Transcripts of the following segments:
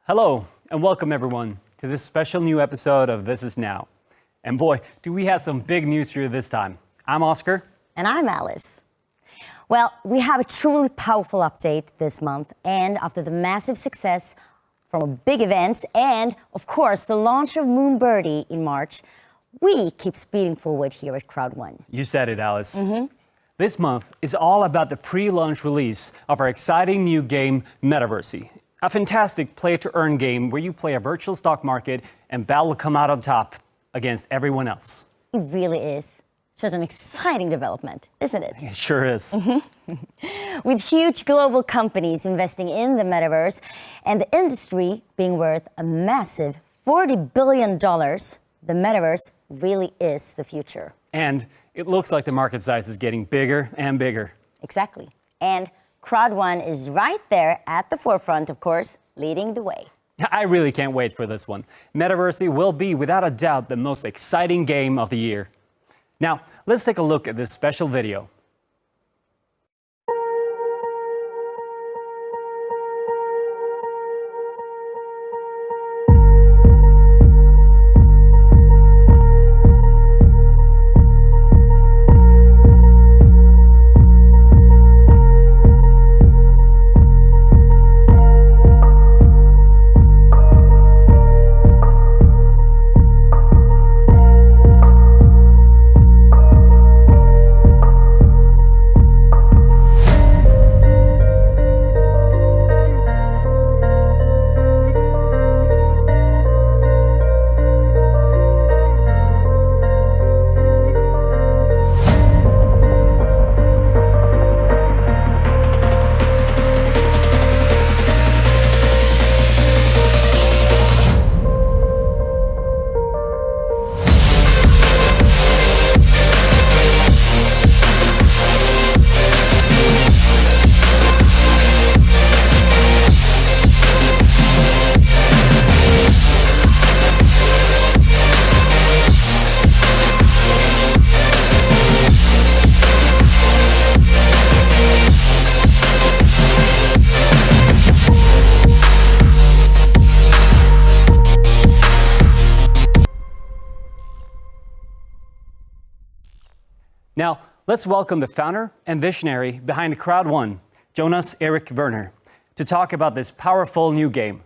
Hello, and welcome everyone to this special new episode of This Is Now. And boy, do we have some big news for you this time. I'm Oscar. And I'm Alice. Well, we have a truly powerful update this month, and after the massive success from big events and, of course, the launch of Moonbirdie in March, we keep speeding forward here at Crowd1. You said it, Alice. This month is all about the pre-launch release of our exciting new game, Metaverse. A fantastic play-to-earn game where you play a virtual stock market and battle to come out on top against everyone else. It really is such an exciting development, isn't it? It sure is. With huge global companies investing in the metaverse and the industry being worth a massive $40 billion, the metaverse really is the future. And it looks like the market size is getting bigger and bigger. Exactly. And Crowd1 is right there at the forefront, of course, leading the way. I really can't wait for this one. Metaverse will be, without a doubt, the most exciting game of the year. Now, let's take a look at this special video. Now, let's welcome the founder and visionary behind Crowd1, Jonas Erik Werner, to talk about this powerful new game.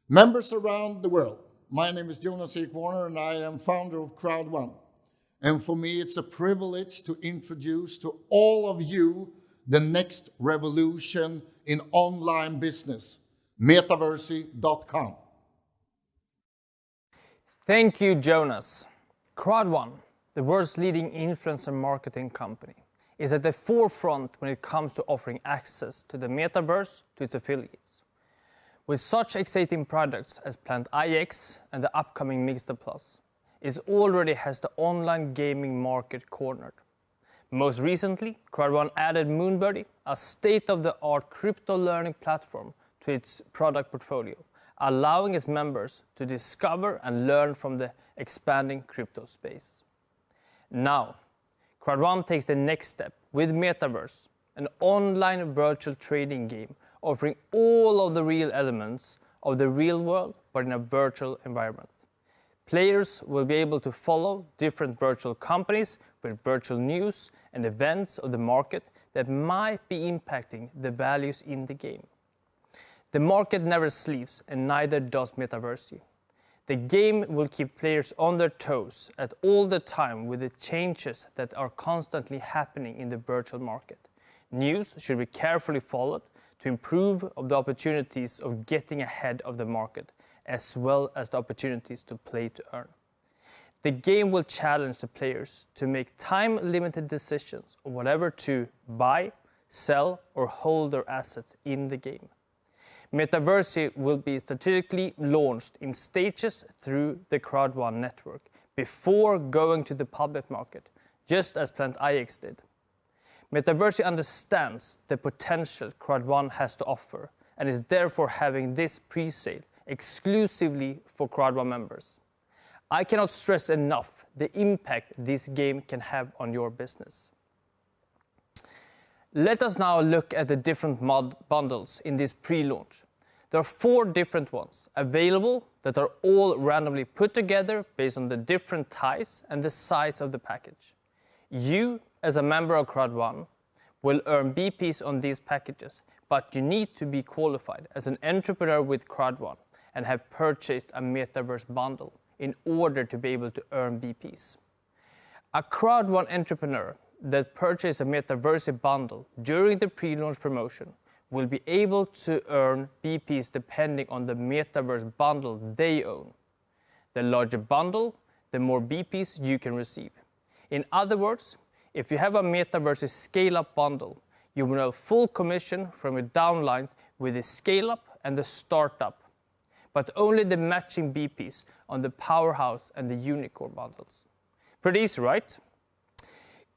Members around the world, my name is Jonas Erik Werner and I am founder of Crowd1. And for me, it's a privilege to introduce to all of you the next revolution in online business, metaverse.com. Thank you, Jonas. Crowd1, the world's leading influencer marketing company, is at the forefront when it comes to offering access to the metaverse to its affiliates. With such exciting products as Plant IX and the upcoming Mixer Plus, it already has the online gaming market cornered. Most recently, Crowd1 added Moonbirdie, a state-of-the-art crypto learning platform, to its product portfolio, allowing its members to discover and learn from the expanding crypto space. Now, Crowd1 takes the next step with Metaverse, an online virtual trading game offering all of the real elements of the real world, but in a virtual environment. Players will be able to follow different virtual companies with virtual news and events of the market that might be impacting the values in the game. The market never sleeps, and neither does Metaverse. The game will keep players on their toes at all the time with the changes that are constantly happening in the virtual market. News should be carefully followed to improve the opportunities of getting ahead of the market, as well as the opportunities to play to earn. The game will challenge the players to make time-limited decisions on whatever to buy, sell, or hold their assets in the game. Metaverse will be strategically launched in stages through the Crowd1 network before going to the public market, just as Plant IX did. Metaverse understands the potential Crowd1 has to offer and is therefore having this pre-sale exclusively for Crowd1 members. I cannot stress enough the impact this game can have on your business. Let us now look at the different bundles in this pre-launch. There are 4 different ones available that are all randomly put together based on the different ties and the size of the package. You, as a member of Crowd1, will earn BPs on these packages, but you need to be qualified as an entrepreneur with Crowd1 and have purchased a metaverse bundle in order to be able to earn BPs. A Crowd1 entrepreneur that purchased a metaverse bundle during the pre-launch promotion will be able to earn BPs depending on the metaverse bundle they own. The larger bundle, the more BPs you can receive. In other words, if you have a metaverse scale-up bundle, you will have full commission from your downlines with the scale-up and the startup, but only the matching BPs on the powerhouse and the unicorn bundles. Pretty easy, right?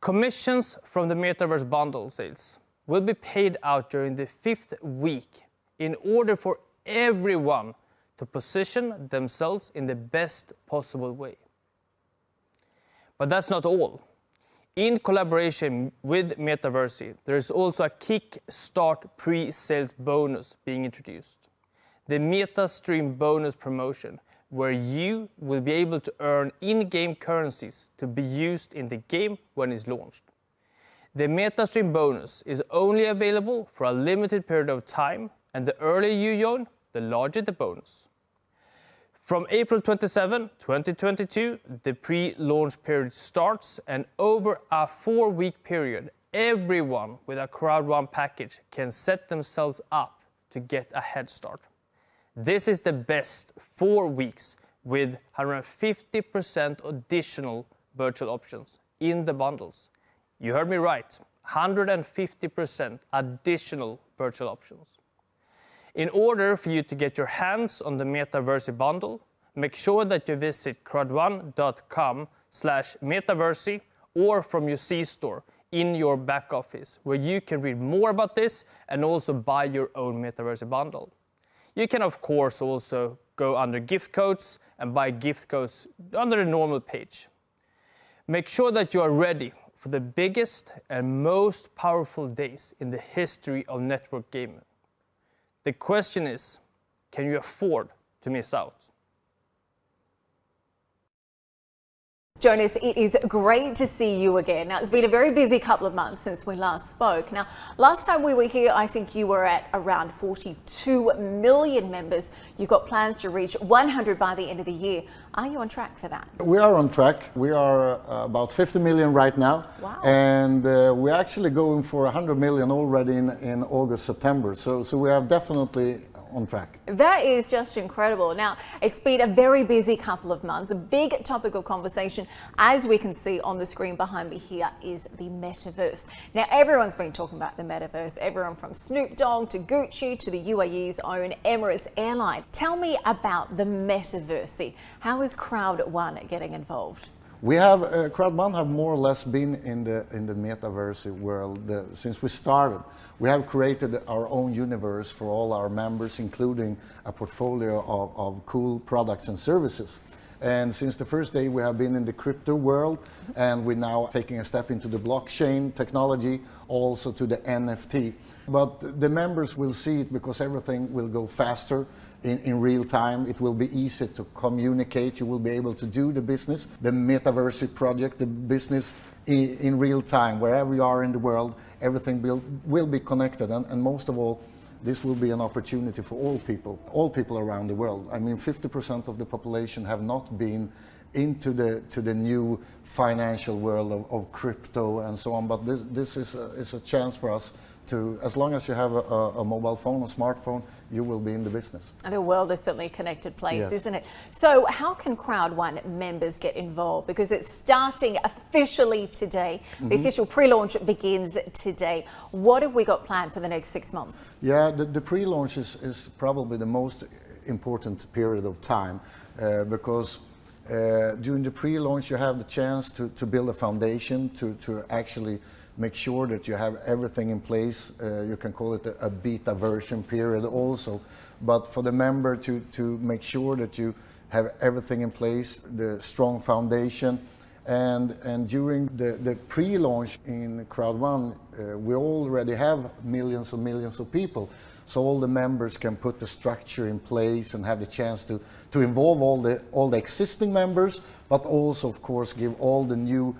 Commissions from the metaverse bundle sales will be paid out during the 5th week in order for everyone to position themselves in the best possible way. But that's not all. In collaboration with Metaverse, there is also a Kickstart pre-sales bonus being introduced. The MetaStream bonus promotion, where you will be able to earn in-game currencies to be used in the game when it's launched. The MetaStream bonus is only available for a limited period of time, and the earlier you join, the larger the bonus. From April 27, 2022, the pre-launch period starts, and over a 4-week period, everyone with a Crowd1 package can set themselves up to get a head start. This is the best 4 weeks with 150% additional virtual options in the bundles. You heard me right, 150% additional virtual options. In order for you to get your hands on the Metaverse bundle, make sure that you visit crowd1.com/metaverse or from your C-store in your back office, where you can read more about this and also buy your own Metaverse bundle. You can, of course, also go under gift codes and buy gift codes under the normal page. Make sure that you are ready for the biggest and most powerful days in the history of network gaming. The question is, can you afford to miss out? Jonas, it is great to see you again. Now, it's been a very busy couple of months since we last spoke. Now, last time we were here, I think you were at around 42 million members. You've got plans to reach 100 by the end of the year. Are you on track for that? We are on track. We are about 50 million right now. Wow. And we're actually going for 100 million already in August, September. So we are definitely on track. That is just incredible. Now, it's been a very busy couple of months. A big topic of conversation, as we can see on the screen behind me here, is the metaverse. Now, everyone's been talking about the metaverse. Everyone from Snoop Dogg to Gucci to the UAE's own Emirates Airline. Tell me about the metaverse. How is Crowd1 getting involved? We have Crowd1 have more or less been in the metaverse world since we started. We have created our own universe for all our members, including a portfolio of cool products and services. And since the first day, we have been in the crypto world, and we're now taking a step into the blockchain technology, also to the NFT. But the members will see it because everything will go faster. In real time, it will be easy to communicate. You will be able to do the business, the metaverse project, the business in real time, wherever you are in the world. Everything will be connected, and most of all, this will be an opportunity for all people around the world. I mean, 50% of the population have not been into the new financial world of crypto and so on. But this is a chance for us to, as long as you have a mobile phone, a smartphone, you will be in the business. The world is certainly a connected place, Yes. isn't it? So how can Crowd1 members get involved? Because it's starting officially today. The official pre-launch begins today. What have we got planned for the next 6 months? Yeah, the pre-launch is probably the most important period of time because during the pre-launch you have the chance to build a foundation, to actually make sure that you have everything in place. You can call it a beta version period also, but for the member to make sure that you have everything in place, the strong foundation, And during the pre-launch in Crowd1, we already have millions and millions of people. So all the members can put the structure in place and have the chance to involve all the existing members, but also, of course, give all the new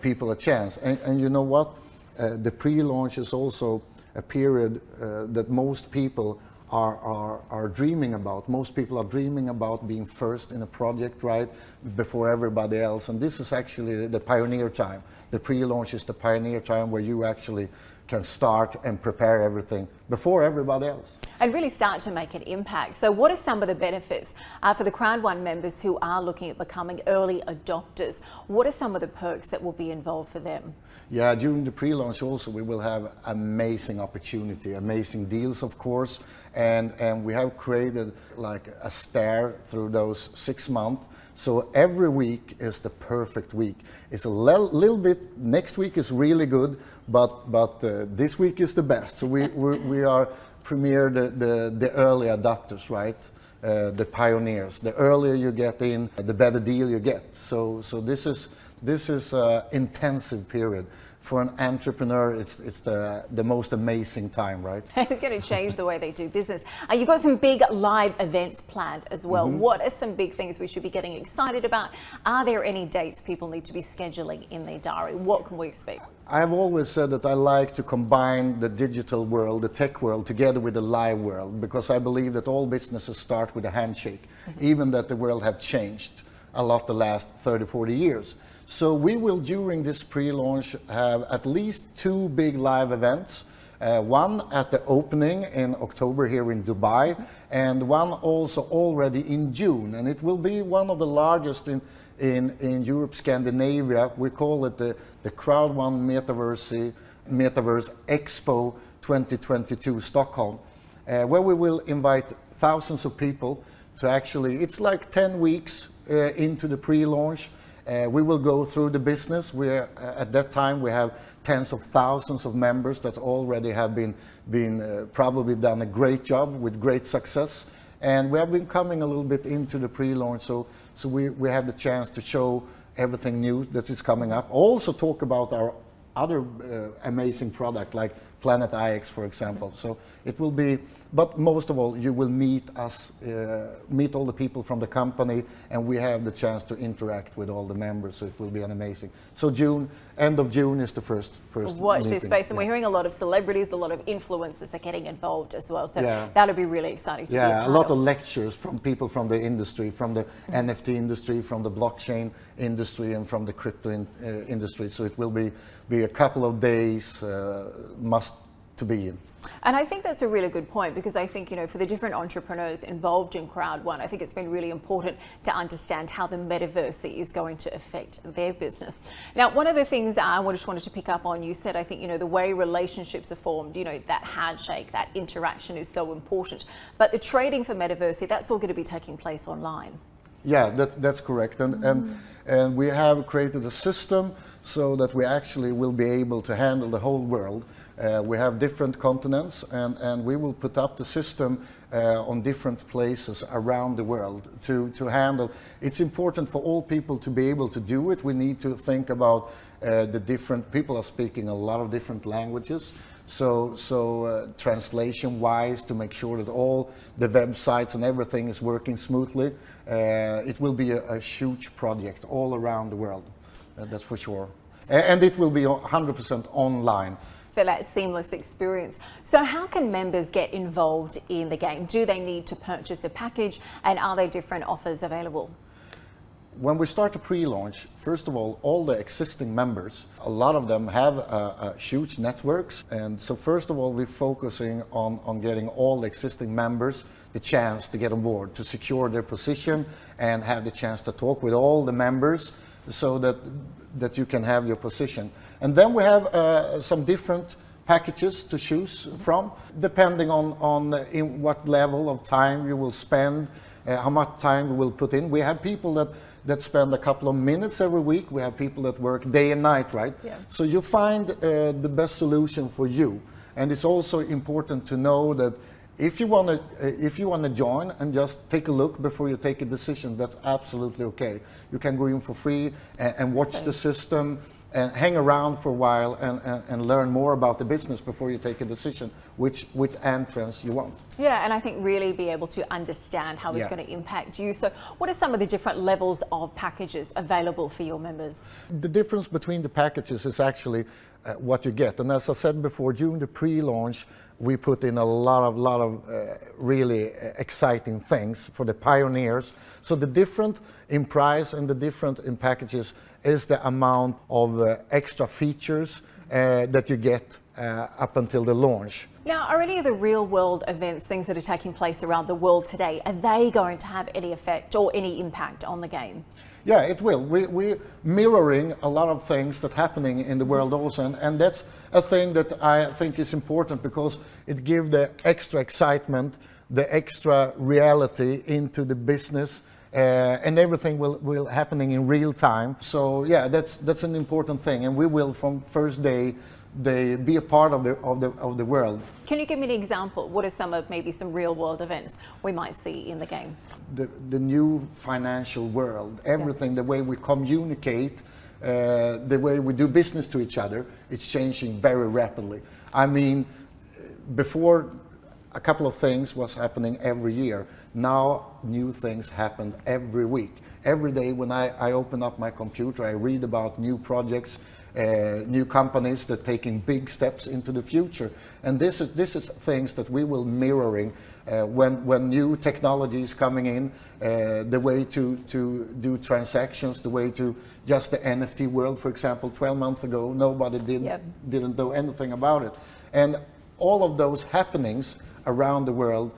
people a chance. And you know what? The pre-launch is also a period that most people are dreaming about. Most people are dreaming about being first in a project, right, before everybody else. And this is actually the pioneer time. The pre-launch is the pioneer time where you actually can start and prepare everything before everybody else. And really start to make an impact. So what are some of the benefits for the Crowd1 members who are looking at becoming early adopters? What are some of the perks that will be involved for them? Yeah, during the pre-launch also we will have amazing opportunity, amazing deals, of course, and we have created like a stair through those 6 months. So every week is the perfect week. It's a little bit, next week is really good, but this week is the best. So we are premiered the early adopters, right? The pioneers. The earlier you get in, the better deal you get. So this is an intensive period. For an entrepreneur, it's the most amazing time, right? It's going to change the way they do business. You've got some big live events planned as well. What are some big things we should be getting excited about? Are there any dates people need to be scheduling in their diary? What can we expect? I've always said that I like to combine the digital world, the tech world, together with the live world, because I believe that all businesses start with a handshake, even that the world have changed a lot the last 30, 40 years. So we will, during this pre-launch, have at least 2 big live events. One at the opening in October here in Dubai, and one also already in June. And it will be one of the largest in Europe, Scandinavia. We call it the Crowd1 Metaverse Expo 2022 Stockholm, where we will invite thousands of people to actually, it's like 10 weeks into the pre-launch. We will go through the business. At that time we have tens of thousands of members that already have been probably done a great job with great success, and we have been coming a little bit into the pre-launch, so we have the chance to show everything new that is coming up. Also talk about our other amazing product like Planet IX, for example. So it will be, but most of all, you will meet us, meet all the people from the company, and we have the chance to interact with all the members. So it will be an amazing. So June, end of June is the first Watch meeting. this space, and we're hearing a lot of celebrities, a lot of influencers are getting involved as well. So that'll be really exciting to be a part a lot of lectures from people from the industry, from the NFT industry, from the blockchain industry, and from the crypto industry. So it will be a couple of days must to be in. And I think that's a really good point, because I think, for the different entrepreneurs involved in Crowd1, I think it's been really important to understand how the metaverse is going to affect their business. Now, one of the things I just wanted to pick up on, you said, I think, the way relationships are formed, that handshake, that interaction is so important. But the trading for metaverse, that's all going to be taking place online. Yeah, that's correct. And we have created a system so that we actually will be able to handle the whole world. We have different continents, and we will put up the system on different places around the world to handle. It's important for all people to be able to do it. We need to think about the different people are speaking a lot of different languages. So translation wise, to make sure that all the websites and everything is working smoothly. It will be a huge project all around the world, that's for sure. And it will be 100% online. For that seamless experience. So how can members get involved in the game? Do they need to purchase a package, and are there different offers available? When we start a pre-launch, first of all the existing members, a lot of them have huge networks. And so first of all, we're focusing on getting all the existing members the chance to get on board, to secure their position and have the chance to talk with all the members so that you can have your position. And then we have some different packages to choose from, depending on in what level of time you will spend, how much time we will put in. We have people that spend a couple of minutes every week. We have people that work day and night, right? Yeah. So you find the best solution for you. And it's also important to know that If you want to join and just take a look before you take a decision, that's absolutely okay. You can go in for free and watch the system and hang around for a while and learn more about the business before you take a decision which entrance you want. Yeah, and I think really be able to understand how it's going to impact you. So what are some of the different levels of packages available for your members? The difference between the packages is actually what you get. And as I said before, during the pre-launch, we put in a lot of really exciting things for the pioneers. So the different in price and the different in packages is the amount of extra features that you get up until the launch. Now, are any of the real world events, things that are taking place around the world today, are they going to have any effect or any impact on the game? Yeah, it will. We're mirroring a lot of things that are happening in the world also, and that's a thing that I think is important because it gives the extra excitement, the extra reality into the business, and everything will happening in real time. So yeah, that's an important thing, and we will from first day they be a part of the world. Can you give me an example? What are some of maybe some real world events we might see in the game? The new financial world, everything, the way we communicate, the way we do business to each other, it's changing very rapidly. I mean, before a couple of things was happening every year. Now new things happen every week. Every day when I open up my computer, I read about new projects, new companies that are taking big steps into the future, and this is things that we will mirroring when new technology is coming in, the way to do transactions, the way to just the NFT world, for example. 12 months ago, nobody didn't know anything about it, and all of those happenings around the world,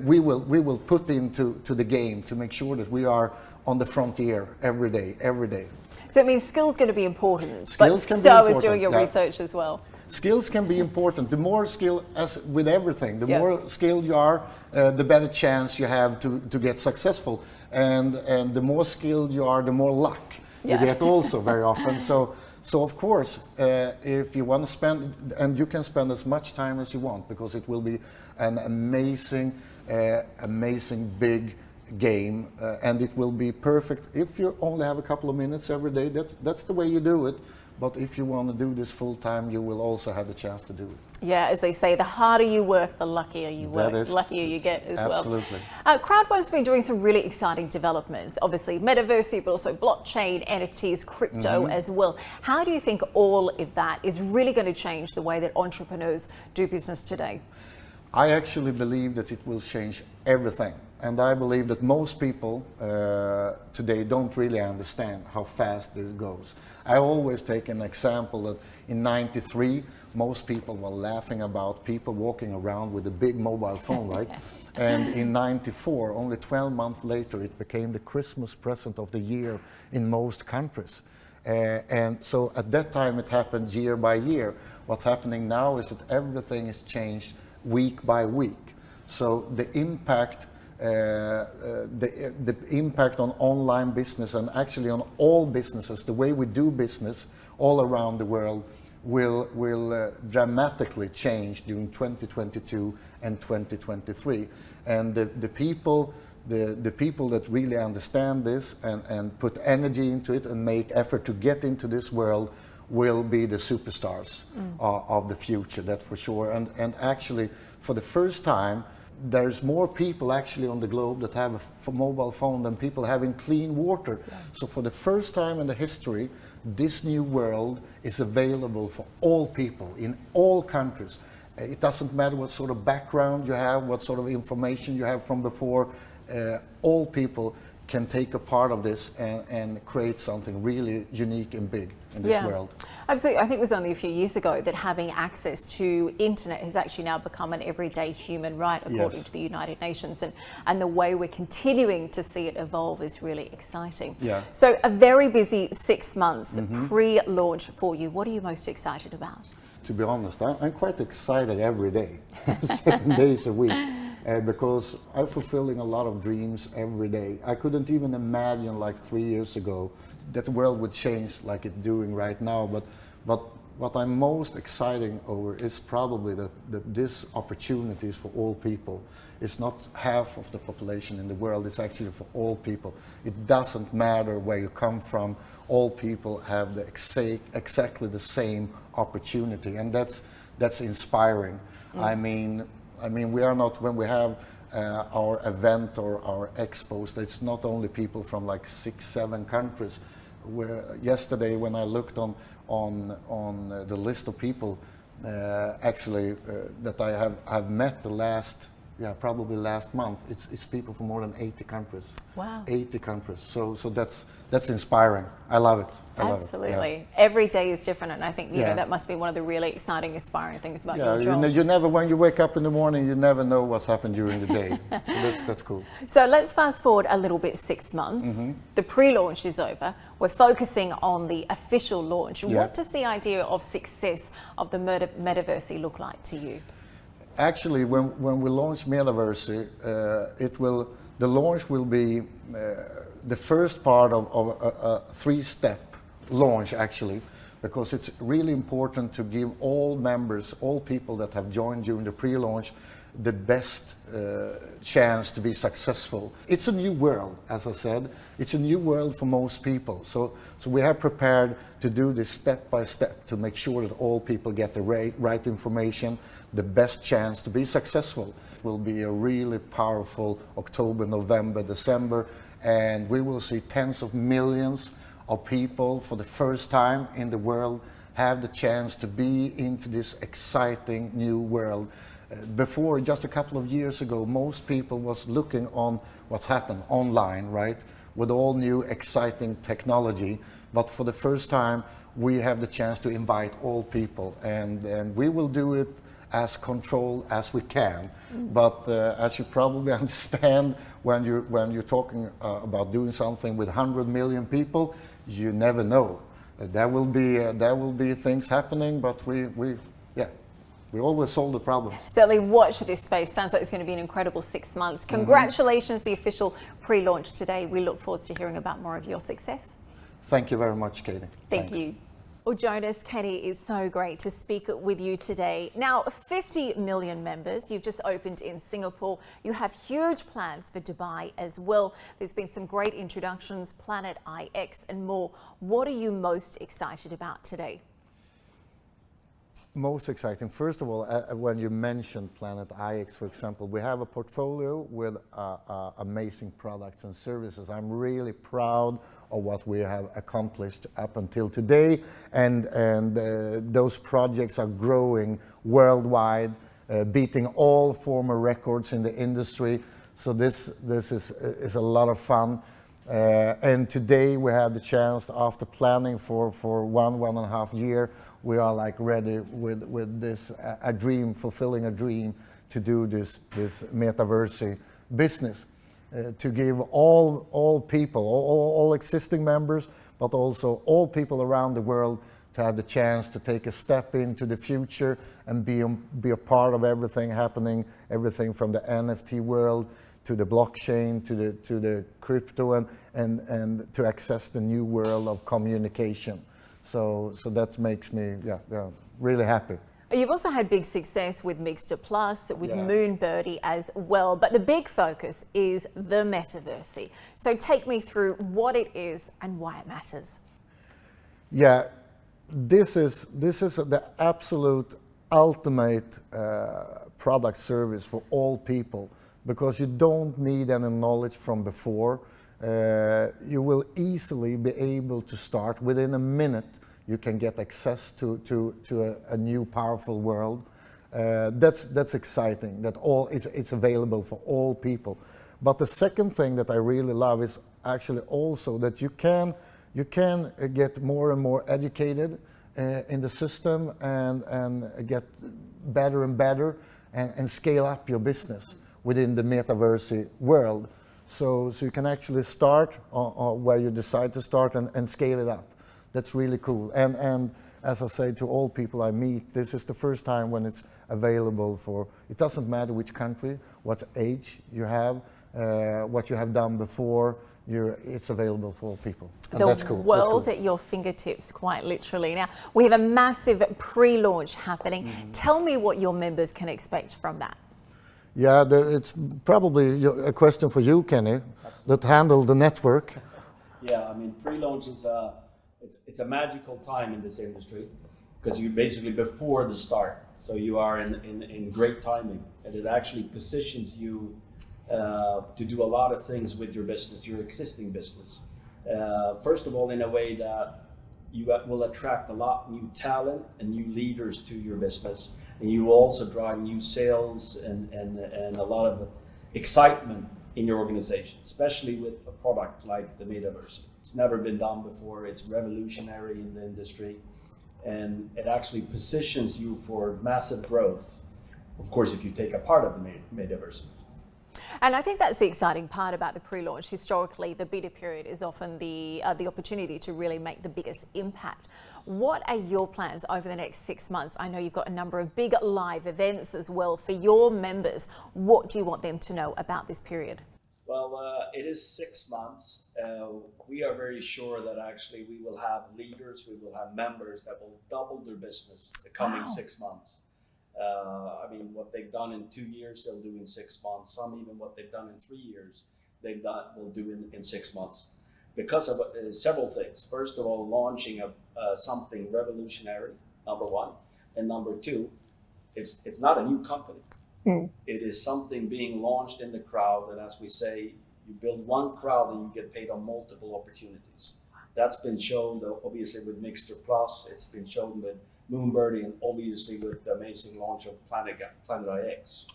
we will put into the game to make sure that we are on the frontier every day. So it means skills going to be important, but so is doing your research as well. Skills can be important. The more skill, as with everything, the more skilled you are, the better chance you have to get successful. And the more skilled you are, the more luck you get also very often. So of course, if you want to spend, and you can spend as much time as you want, because it will be an amazing big game, and it will be perfect if you only have a couple of minutes every day. That's the way you do it. But if you want to do this full time, you will also have the chance to do it. Yeah, as they say, the harder you work, the luckier you work, the luckier you get as well. Absolutely. Crowd1's been doing some really exciting developments, obviously metaverse, but also blockchain, NFTs, crypto as well. How do you think all of that is really going to change the way that entrepreneurs do business today? I actually believe that it will change everything. And I believe that most people today don't really understand how fast this goes. I always take an example that in '93, most people were laughing about people walking around with a big mobile phone, right? And in '94, only 12 months later, it became the Christmas present of the year in most countries. And so at that time, it happened year by year. What's happening now is that everything is changed week by week. So the impact the impact on online business, and actually on all businesses, the way we do business all around the world will dramatically change during 2022 and 2023. And the people that really understand this and put energy into it and make effort to get into this world will be the superstars of the future, that's for sure. And actually, for the first time, there's more people actually on the globe that have a mobile phone than people having clean water. Yeah. So for the first time in the history, this new world is available for all people in all countries. It doesn't matter what sort of background you have, what sort of information you have from before. All people can take a part of this and create something really unique and big in this world. Absolutely. I think it was only a few years ago that having access to internet has actually now become an everyday human right, according to the United Nations, and the way we're continuing to see it evolve is really exciting. Yeah. So a very busy 6 months pre-launch for you. What are you most excited about? To be honest, I'm quite excited every day, 7 days a week. Because I'm fulfilling a lot of dreams every day. I couldn't even imagine like 3 years ago that the world would change like it's doing right now. But what I'm most exciting over is probably that this opportunity is for all people. It's not half of the population in the world, it's actually for all people. It doesn't matter where you come from, all people have the exactly the same opportunity, and that's inspiring. I mean, we are not, when we have our event or our expos, it's not only people from like 6-7 countries. Yesterday when I looked on the list of people that I have met the last, probably last month, it's people from more than 80 countries. Wow. 80 countries. So that's inspiring. I love it. Absolutely. Every day is different, and I think you know that must be one of the really exciting, inspiring things about your job. You never, when you wake up in the morning, you never know what's happened during the day. So that's cool. So let's fast forward a little bit, 6 months. The pre-launch is over. We're focusing on the official launch. What does the idea of success of the Metaverse look like to you? Actually, when we launch Metaverse, the launch will be the first part of a 3-step launch, actually, because it's really important to give all members, all people that have joined during the pre-launch, the best chance to be successful. It's a new world, as I said. It's a new world for most people. So we have prepared to do this step by step to make sure that all people get the right information, the best chance to be successful. It will be a really powerful October, November, December, and we will see tens of millions of people for the first time in the world have the chance to be into this exciting new world. Before, just a couple of years ago, most people was looking on what's happened online, right? With all new exciting technology. But for the first time, we have the chance to invite all people, and we will do it as controlled as we can. But as you probably understand, when you're talking about doing something with 100 million people, you never know. There will be things happening, but we always solve the problem. Certainly watch this space. Sounds like it's going to be an incredible 6 months. Congratulations, the official pre-launch today. We look forward to hearing about more of your success. Thank you very much, Katie. Thank you. Well, Jonas, Katie, it's so great to speak with you today. Now, 50 million members. You've just opened in Singapore. You have huge plans for Dubai as well. There's been some great introductions, Planet IX and more. What are you most excited about today? Most exciting, first of all, when you mentioned Planet IX, for example, we have a portfolio with amazing products and services. I'm really proud of what we have accomplished up until today, and those projects are growing worldwide, beating all former records in the industry. So this is a lot of fun. And today we have the chance, after planning for 1.5 years, we are like ready with this fulfilling a dream to do this metaverse business, to give all people, all existing members, but also all people around the world to have the chance to take a step into the future and be a part of everything happening, everything from the NFT world to the blockchain, to the crypto, and to access the new world of communication. So that makes me really happy. You've also had big success with Mixter Plus, with Moonbirdie as well, but the big focus is the Metaverse. So take me through what it is and why it matters. Yeah, this is the absolute ultimate product service for all people, because you don't need any knowledge from before. You will easily be able to start within a minute. You can get access to a new powerful world. That's exciting. That it's available for all people. But the second thing that I really love is actually also that you can get more and more educated in the system and get better and better and scale up your business within the metaverse world. So you can actually start where you decide to start and scale it up. That's really cool. And as I say to all people I meet, this is the first time when it's available for, it doesn't matter which country, what age you have, what you have done before. it's available for all people. And The that's cool. world at your fingertips, quite literally. Now, we have a massive pre-launch happening. Tell me what your members can expect from that. Yeah, it's probably a question for you, Kenny, that handle the network. Yeah, I mean, pre-launch is it's a magical time in this industry because you're basically before the start. So you are in great timing, and it actually positions you to do a lot of things with your business, your existing business. First of all, in a way that you will attract a lot new talent and new leaders to your business, and you will also drive new sales and a lot of excitement in your organization, especially with a product like the metaverse. It's never been done before. It's revolutionary in the industry, and it actually positions you for massive growth. Of course, if you take a part of the metaverse. And I think that's the exciting part about the pre-launch. Historically, the beta period is often the opportunity to really make the biggest impact. What are your plans over the next 6 months? I know you've got a number of big live events as well for your members. What do you want them to know about this period? Well, it is 6 months. We are very sure that actually we will have leaders, we will have members that will double their business the coming 6 months. I mean, what they've done in 2 years, they'll do in 6 months. Some even what they've done in 3 years, will do in 6 months. Because of several things. First of all, launching something revolutionary, number one. And number two, it's not a new company. It is something being launched in the crowd. And as we say, you build one crowd and you get paid on multiple opportunities. That's been shown, obviously, with Mixter Plus. It's been shown with Moonbirdie, and obviously with the amazing launch of Planet IX.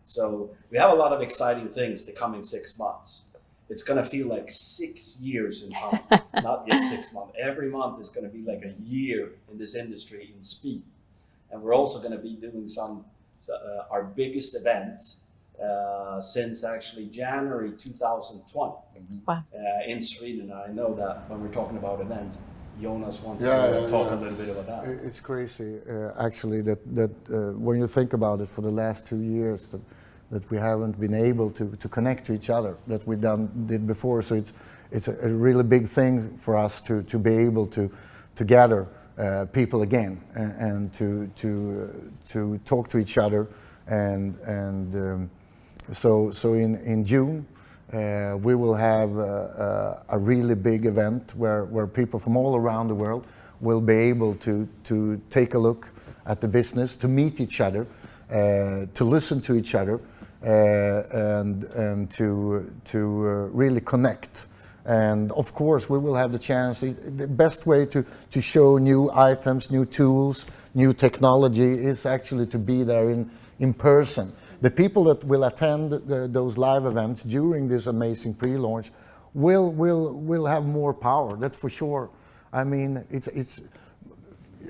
So we have a lot of exciting things the coming 6 months. It's going to feel like 6 years in time, not yet 6 months. Every month is going to be like a year in this industry in speed. And we're also going to be doing our biggest event since actually January 2020 in Sweden. I know that when we're talking about events, Jonas wants to talk a little bit about that. It's crazy, actually, that when you think about it, for the last 2 years, that we haven't been able to connect to each other that we did before. So it's a really big thing for us to be able to gather people again and to talk to each other. So in June. We will have a really big event where people from all around the world will be able to take a look at the business, to meet each other, to listen to each other, and to really connect. And of course, we will have the chance. The best way to show new items, new tools, new technology is actually to be there in person. The people that will attend those live events during this amazing pre-launch will have more power, that's for sure. I mean, it's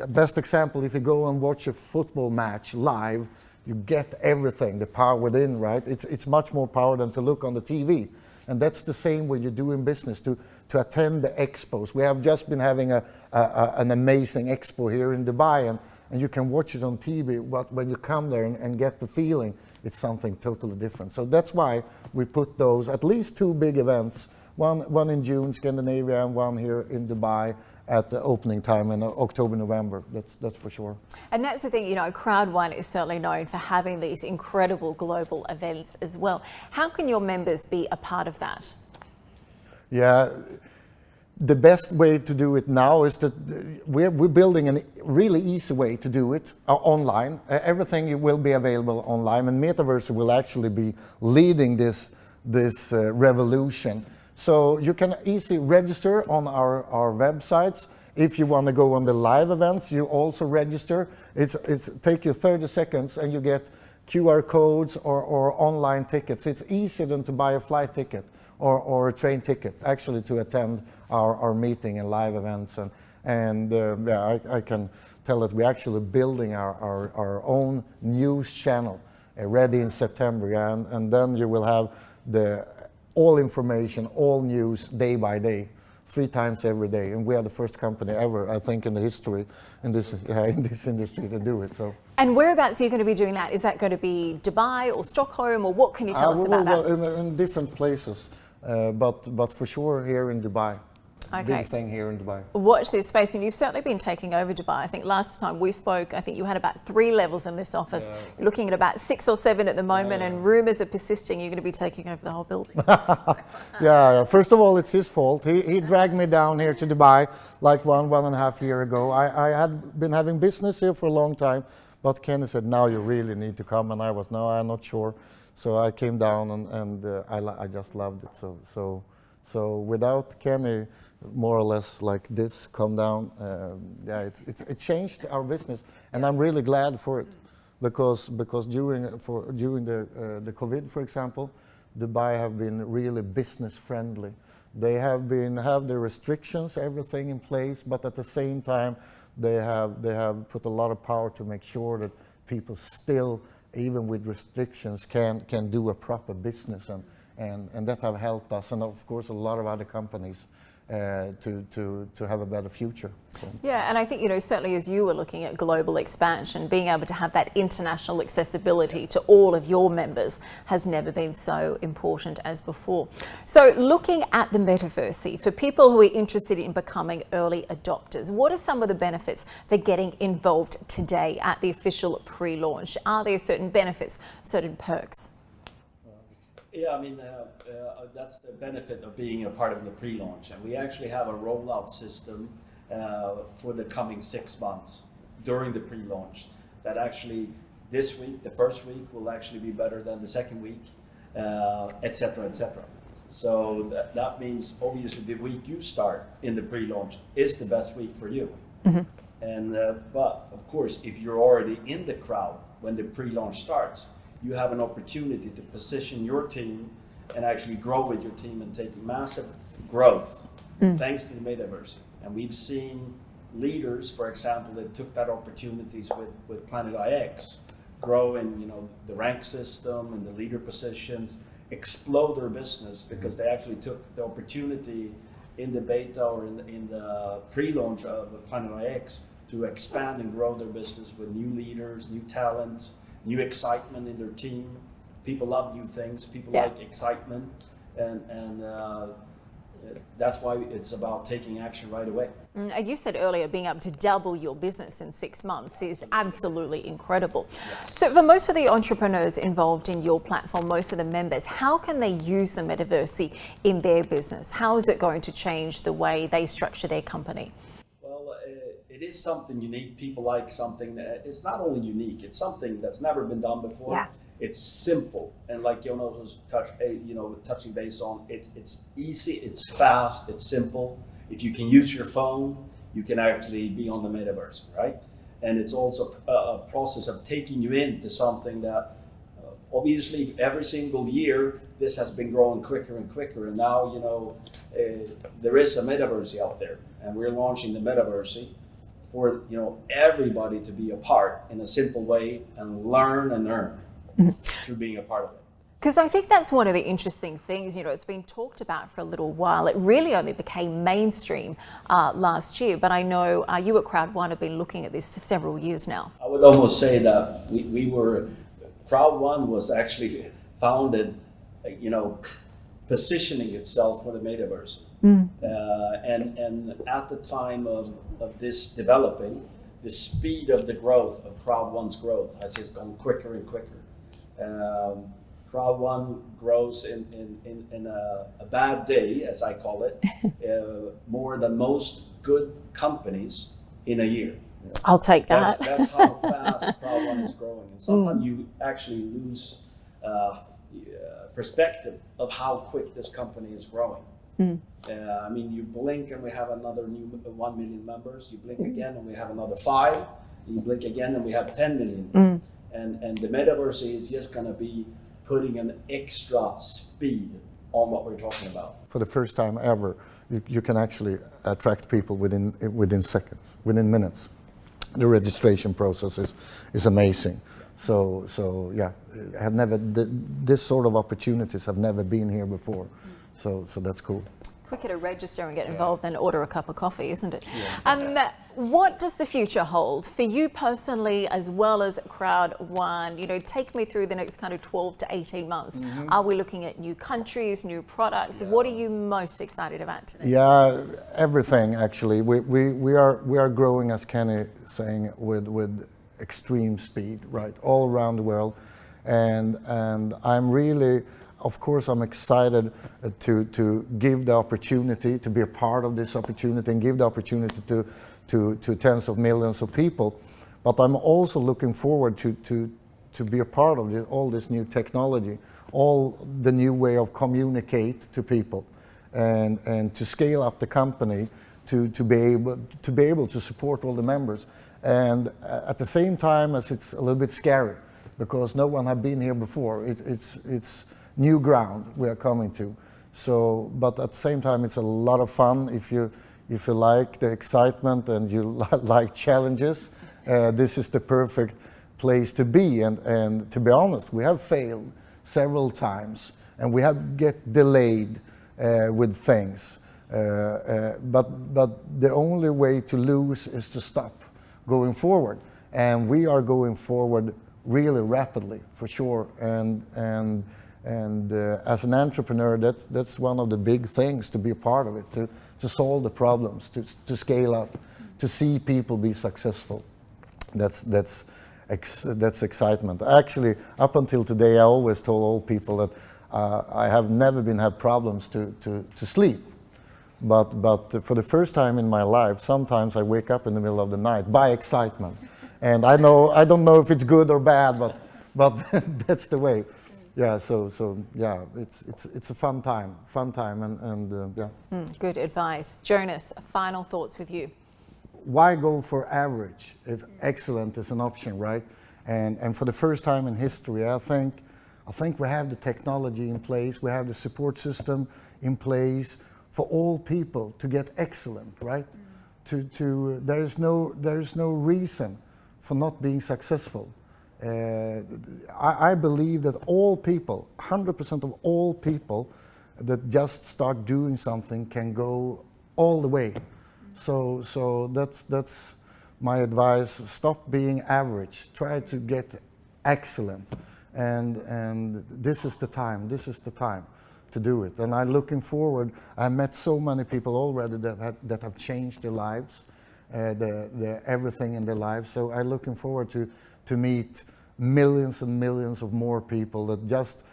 best example, if you go and watch a football match live, you get everything, the power within, right? It's much more power than to look on the TV. And that's the same when you do in business, to attend the expos. We have just been having an amazing expo here in Dubai, and you can watch it on TV, but when you come there and get the feeling, it's something totally different. So that's why we put those, at least 2 big events, one in June, Scandinavia, and one here in Dubai at the opening time in October, November. That's for sure. And that's the thing, you know, Crowd One is certainly known for having these incredible global events as well. How can your members be a part of that? Yeah. The best way to do it now is that we're building a really easy way to do it online. Everything will be available online, and Metaverse will actually be leading this revolution. So you can easily register on our websites. If you want to go on the live events, you also register. It's take you 30 seconds, and you get QR codes or online tickets. It's easier than to buy a flight ticket or a train ticket, actually, to attend our meeting and live events. I can tell that we're actually building our own news channel ready in September. And then you will have all information, all news, day by day, 3 times every day. And we are the first company ever, I think, in the history, in this industry to do it. So. And whereabouts are you going to be doing that? Is that going to be Dubai or Stockholm, or what can you tell us about that? In different places. But for sure here in Dubai. Okay. Big thing here in Dubai. Watch this space, and you've certainly been taking over Dubai. I think last time we spoke, I think you had about 3 levels in this office. You're looking at about 6 or 7 at the moment, and rumours are persisting you're going to be taking over the whole building. Yeah, first of all, it's his fault. He dragged me down here to Dubai like one and a half year ago. I had been having business here for a long time, but Kenny said, now you really need to come, and I was, no, I'm not sure. So I came down, and I just loved it. So without Kenny, more or less like this, come down. Yeah, it changed our business, and I'm really glad for it, because during the COVID, for example, Dubai have been really business friendly. They have the restrictions, everything in place, but at the same time, they have put a lot of power to make sure that people still, even with restrictions, can do a proper business, and that have helped us, and of course a lot of other companies. To have a better future. So. Yeah, and I think, certainly as you were looking at global expansion, being able to have that international accessibility to all of your members has never been so important as before. So looking at the metaverse, for people who are interested in becoming early adopters, what are some of the benefits for getting involved today at the official pre-launch? Are there certain benefits, certain perks? Yeah, I mean, that's the benefit of being a part of the pre-launch. And we actually have a rollout system for the coming 6 months during the pre-launch. That actually, this week, the first week, will actually be better than the second week, et cetera, et cetera. So that means, obviously, the week you start in the pre-launch is the best week for you. Mm-hmm. And but, of course, if you're already in the crowd when the pre-launch starts, you have an opportunity to position your team and actually grow with your team and take massive growth thanks to the metaverse. And we've seen leaders, for example, that took that opportunities with Planet IX, grow in the rank system and the leader positions, explode their business because they actually took the opportunity in the beta or in the pre-launch of Planet IX to expand and grow their business with new leaders, new talents, new excitement in their team. People love new things. People like excitement, and that's why it's about taking action right away. You said earlier, being able to double your business in 6 months is absolutely incredible. Yes. So for most of the entrepreneurs involved in your platform, most of the members, how can they use the metaverse in their business? How is it going to change the way they structure their company? It is something unique. People like something that it's not only unique, it's something that's never been done before. Yeah. It's simple, and like Jonas was touching base on, it's easy, it's fast, it's simple. If you can use your phone, you can actually be on the metaverse, right? And it's also a process of taking you into something that obviously every single year this has been growing quicker and quicker, and now there is a metaverse out there, and we're launching the metaverse for everybody to be a part in a simple way and learn and earn through being a part of it. Because I think that's one of the interesting things, it's been talked about for a little while. It really only became mainstream last year, but I know you at Crowd1 have been looking at this for several years now. I would almost say that Crowd1 was actually founded, positioning itself for the metaverse. And at the time of this developing, the speed of the growth of Crowd1's growth has just gone quicker and quicker. Crowd1 grows in a bad day, as I call it, more than most good companies in a year. I'll take that. That's how fast Crowd1 is growing. And sometimes you actually lose perspective of how quick this company is growing. I mean, you blink and we have another new 1 million members. You blink again and we have another 5. You blink again and we have 10 million. And the metaverse is just going to be putting an extra speed on what we're talking about. For the first time ever, you can actually attract people within seconds, within minutes. The registration process is amazing. So yeah, this sort of opportunities have never been here before. So that's cool. quicker to register and get involved than order a cup of coffee, isn't it? What does the future hold for you personally as well as Crowd1? You know, take me through the next kind of 12 to 18 months. Are we looking at new countries, new products? What are you most excited about today? Yeah, everything actually. We are growing, as Kenny saying, with extreme speed, right, all around the world, and I'm really, of course, I'm excited to give the opportunity to be a part of this opportunity and give the opportunity to tens of millions of people. But I'm also looking forward to be a part of all this new technology, all the new way of communicate to people, and to scale up the company to be able to support all the members. And at the same time, as it's a little bit scary because no one had been here before. It's new ground we are coming to. So, but at the same time, it's a lot of fun if you like the excitement and you like challenges. This is the perfect place to be. And to be honest, we have failed several times and we have get delayed with things. But the only way to lose is to stop going forward. And we are going forward really rapidly, for sure. And as an entrepreneur, that's one of the big things, to be a part of it, to solve the problems, to scale up, to see people be successful. That's excitement. Actually, up until today, I always told all people that I have never had problems to sleep. But for the first time in my life, sometimes I wake up in the middle of the night by excitement. And I don't know if it's good or bad, but that's the way. Yeah, so yeah, it's a fun time, and yeah. Good advice. Jonas, final thoughts with you. Why go for average if excellent is an option, right? And for the first time in history, I think we have the technology in place, we have the support system in place for all people to get excellent, right? There is no reason for not being successful. I believe that all people, 100% of all people that just start doing something can go all the way. So that's my advice. Stop being average. Try to get excellent. And this is the time. This is the time to do it. And I'm looking forward. I met so many people already that have changed their lives, everything in their lives. So I'm looking forward to meet millions and millions of more people that just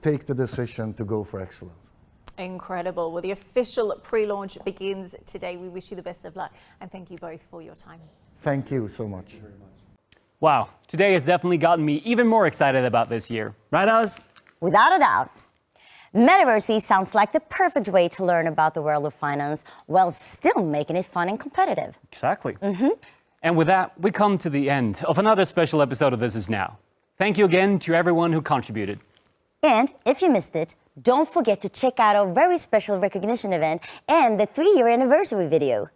take the decision to go for excellence. Incredible. Well, the official pre-launch begins today. We wish you the best of luck and thank you both for your time. Thank you so much. Wow, today has definitely gotten me even more excited about this year. Right, Oz? Without a doubt. Metaverse sounds like the perfect way to learn about the world of finance while still making it fun and competitive. Exactly. And with that, we come to the end of another special episode of This Is Now. Thank you again to everyone who contributed. And if you missed it, don't forget to check out our very special recognition event and the 3-year anniversary video,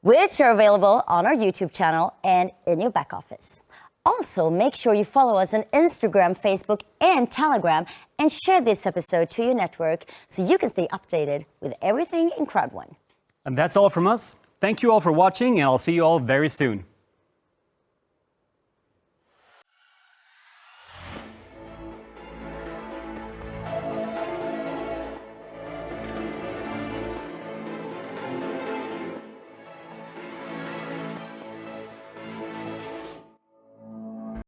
which are available on our YouTube channel and in your back office. Also, make sure you follow us on Instagram, Facebook, and Telegram, and share this episode to your network so you can stay updated with everything in Crowd1. And that's all from us. Thank you all for watching, and I'll see you all very soon.